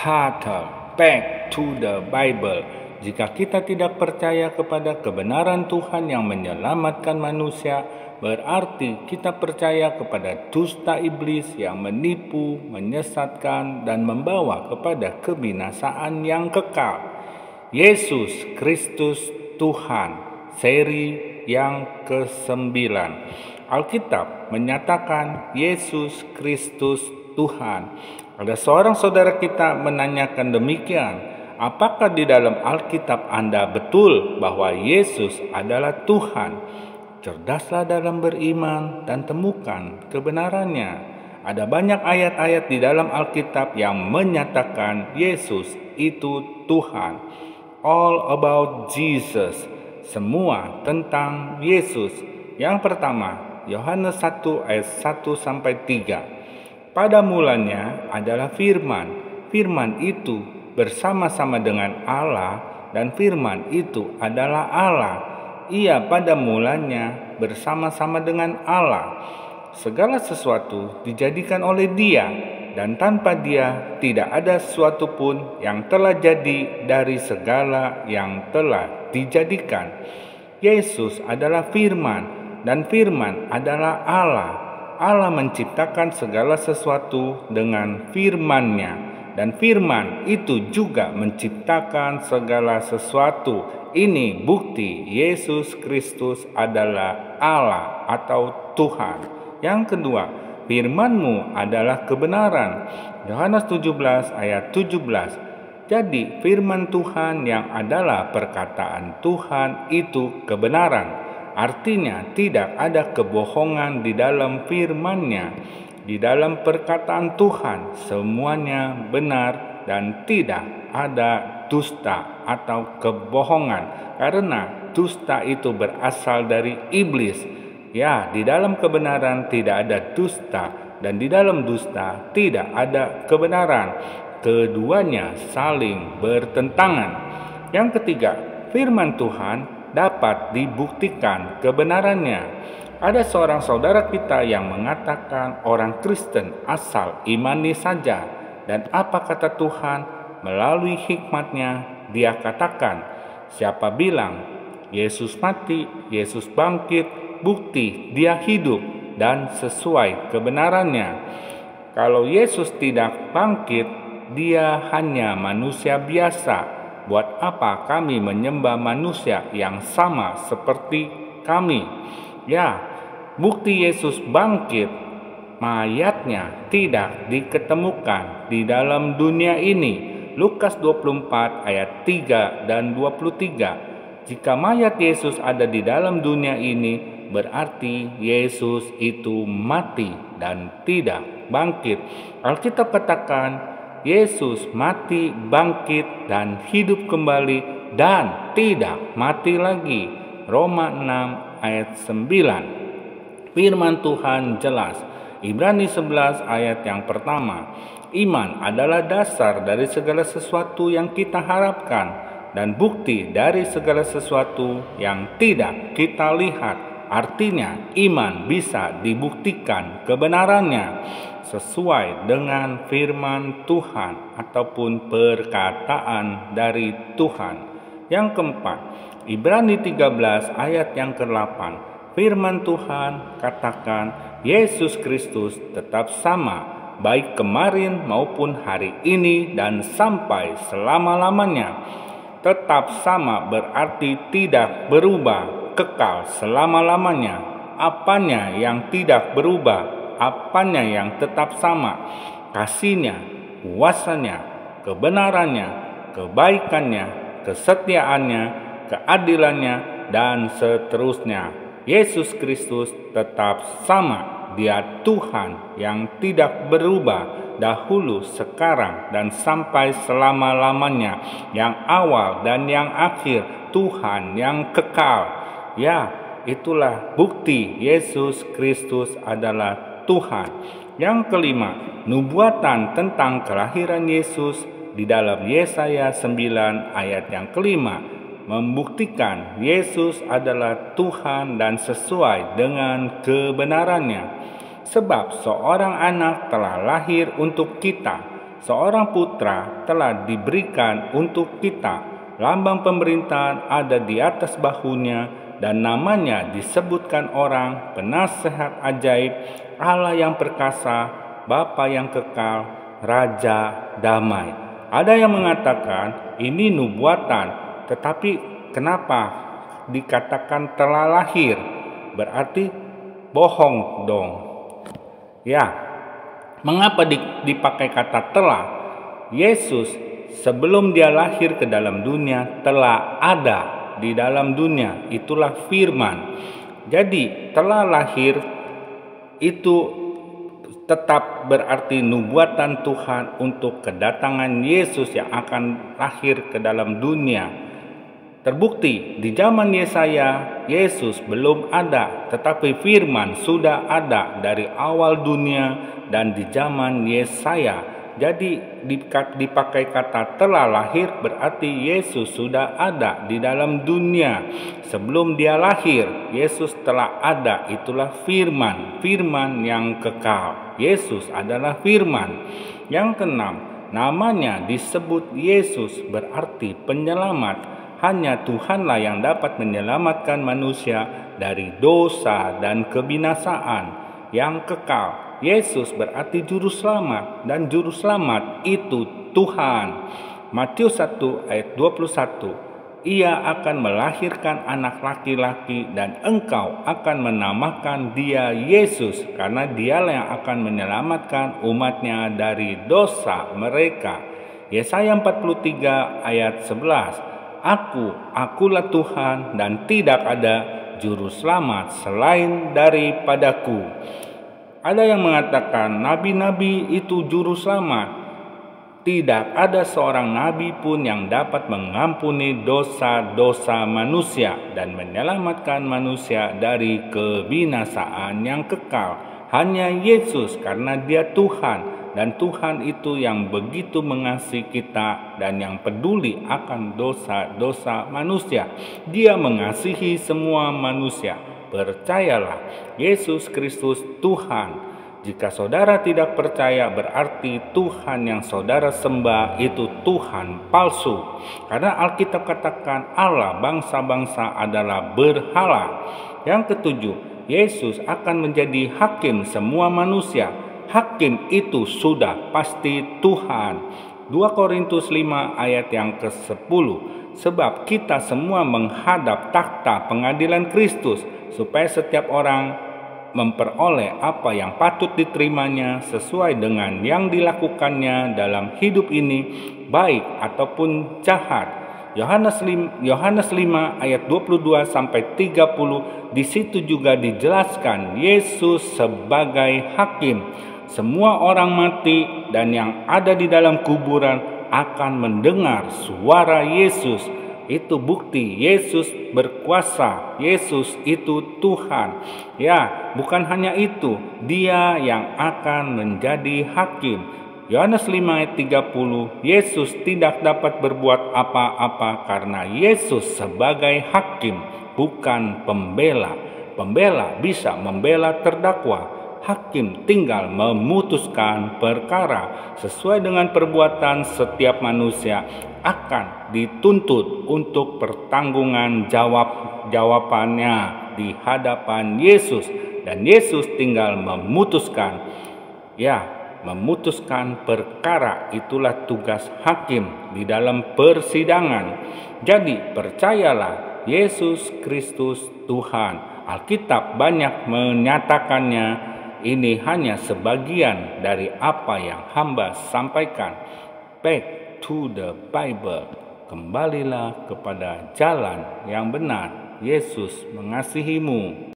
back to the Bible. Jika kita tidak percaya kepada kebenaran Tuhan yang menyelamatkan manusia, berarti kita percaya kepada dusta iblis yang menipu, menyesatkan, dan membawa kepada kebinasaan yang kekal. Yesus Kristus Tuhan, seri yang ke-9. Alkitab menyatakan Yesus Kristus Tuhan. Ada seorang saudara kita menanyakan demikian, apakah di dalam Alkitab Anda betul bahwa Yesus adalah Tuhan? Cerdaslah dalam beriman dan temukan kebenarannya. Ada banyak ayat-ayat di dalam Alkitab yang menyatakan Yesus itu Tuhan. All about Jesus. Semua tentang Yesus. Yang pertama, Yohanes 1 ayat 1-3. Pada mulanya adalah firman. Firman itu bersama-sama dengan Allah dan firman itu adalah Allah. Ia pada mulanya bersama-sama dengan Allah. Segala sesuatu dijadikan oleh Dia, dan tanpa Dia tidak ada sesuatu pun yang telah jadi dari segala yang telah dijadikan. Yesus adalah firman, dan firman adalah Allah. Allah menciptakan segala sesuatu dengan firman-Nya, dan firman itu juga menciptakan segala sesuatu. Ini bukti Yesus Kristus adalah Allah atau Tuhan. Yang kedua, firman-Mu adalah kebenaran. Yohanes 17 ayat 17. Jadi firman Tuhan yang adalah perkataan Tuhan itu kebenaran. Artinya tidak ada kebohongan di dalam firman-Nya. Di dalam perkataan Tuhan semuanya benar dan tidak ada dusta atau kebohongan. Karena dusta itu berasal dari iblis. Ya, di dalam kebenaran tidak ada dusta dan di dalam dusta tidak ada kebenaran. Keduanya saling bertentangan. Yang ketiga, firman Tuhan dapat dibuktikan kebenarannya. Ada seorang saudara kita yang mengatakan orang Kristen asal imani saja. Dan apa kata Tuhan? Melalui hikmat-Nya Dia katakan, siapa bilang Yesus mati, Yesus bangkit, bukti Dia hidup dan sesuai kebenarannya. Kalau Yesus tidak bangkit, Dia hanya manusia biasa. Buat apa kami menyembah manusia yang sama seperti kami? Ya, bukti Yesus bangkit, mayatnya tidak diketemukan di dalam dunia ini. Lukas 24 ayat 3 dan 23. Jika mayat Yesus ada di dalam dunia ini, berarti Yesus itu mati dan tidak bangkit. Alkitab katakan Yesus mati, bangkit, dan hidup kembali dan tidak mati lagi. Roma 6 ayat 9. Firman Tuhan jelas. Ibrani 11 ayat yang pertama. Iman adalah dasar dari segala sesuatu yang kita harapkan dan bukti dari segala sesuatu yang tidak kita lihat. Artinya iman bisa dibuktikan kebenarannya sesuai dengan firman Tuhan ataupun perkataan dari Tuhan. Yang keempat, Ibrani 13 ayat yang ke-8. Firman Tuhan katakan Yesus Kristus tetap sama, baik kemarin maupun hari ini dan sampai selama-lamanya. Tetap sama berarti tidak berubah, kekal selama-lamanya. Apanya yang tidak berubah? Apanya yang tetap sama? Kasih-Nya, kuasa-Nya, kebenarannya, kebaikannya, kesetiaannya, keadilannya, dan seterusnya. Yesus Kristus tetap sama. Dia Tuhan yang tidak berubah dahulu, sekarang, dan sampai selama-lamanya. Yang awal dan yang akhir, Tuhan yang kekal. Ya, itulah bukti Yesus Kristus adalah Tuhan. Yang kelima, nubuatan tentang kelahiran Yesus di dalam Yesaya 9 ayat yang kelima membuktikan Yesus adalah Tuhan dan sesuai dengan kebenarannya. Sebab seorang anak telah lahir untuk kita, seorang putra telah diberikan untuk kita. Lambang pemerintahan ada di atas bahunya, dan namanya disebutkan orang penasehat ajaib, Allah yang perkasa, Bapa yang kekal, Raja damai. Ada yang mengatakan ini nubuatan, tetapi kenapa dikatakan telah lahir? Berarti bohong dong. Ya, mengapa dipakai kata telah? Yesus sebelum dia lahir ke dalam dunia telah ada di dalam dunia, itulah firman. Jadi telah lahir itu tetap berarti nubuatan Tuhan untuk kedatangan Yesus yang akan lahir ke dalam dunia. Terbukti di zaman Yesaya, Yesus belum ada, tetapi firman sudah ada dari awal dunia dan di zaman Yesaya. Jadi dipakai kata telah lahir berarti Yesus sudah ada di dalam dunia. Sebelum dia lahir, Yesus telah ada, itulah firman, firman yang kekal. Yesus adalah firman. Yang keenam, namanya disebut Yesus berarti penyelamat. Hanya Tuhanlah yang dapat menyelamatkan manusia dari dosa dan kebinasaan. Yang kekal, Yesus berarti juru selamat, dan juru selamat itu Tuhan. Matius 1 ayat 21, Ia akan melahirkan anak laki-laki dan engkau akan menamakan dia Yesus, karena dialah yang akan menyelamatkan umatnya dari dosa mereka. Yesaya 43 ayat 11, Akulah Tuhan dan tidak ada juru selamat selain daripadaku. Ada yang mengatakan nabi-nabi itu juru selamat. Tidak ada seorang nabi pun yang dapat mengampuni dosa-dosa manusia dan menyelamatkan manusia dari kebinasaan yang kekal. Hanya Yesus, karena dia Tuhan, dan Tuhan itu yang begitu mengasihi kita dan yang peduli akan dosa-dosa manusia. Dia mengasihi semua manusia. Percayalah, Yesus Kristus Tuhan. Jika saudara tidak percaya, berarti Tuhan yang saudara sembah itu Tuhan palsu. Karena Alkitab katakan Allah bangsa-bangsa adalah berhala. Yang ketujuh, Yesus akan menjadi hakim semua manusia. Hakim itu sudah pasti Tuhan. 2 Korintus 5 ayat yang ke-10. Sebab kita semua menghadap takhta pengadilan Kristus, supaya setiap orang memperoleh apa yang patut diterimanya sesuai dengan yang dilakukannya dalam hidup ini, baik ataupun jahat. Yohanes 5 ayat 22 sampai 30, di situ juga dijelaskan Yesus sebagai hakim. Semua orang mati dan yang ada di dalam kuburan akan mendengar suara Yesus. Itu bukti Yesus berkuasa, Yesus itu Tuhan. Ya, bukan hanya itu, dia yang akan menjadi hakim. Yohanes 5 ayat 30, Yesus tidak dapat berbuat apa-apa karena Yesus sebagai hakim, bukan pembela. Pembela bisa membela terdakwa. Hakim tinggal memutuskan perkara sesuai dengan perbuatan setiap manusia akan dituntut untuk pertanggungan jawabannya di hadapan Yesus, dan Yesus tinggal memutuskan. Ya, memutuskan perkara, itulah tugas hakim di dalam persidangan. Jadi percayalah, Yesus Kristus Tuhan. Alkitab banyak menyatakannya. Ini hanya sebagian dari apa yang hamba sampaikan. Back to the Bible. Kembalilah kepada jalan yang benar. Yesus mengasihimu.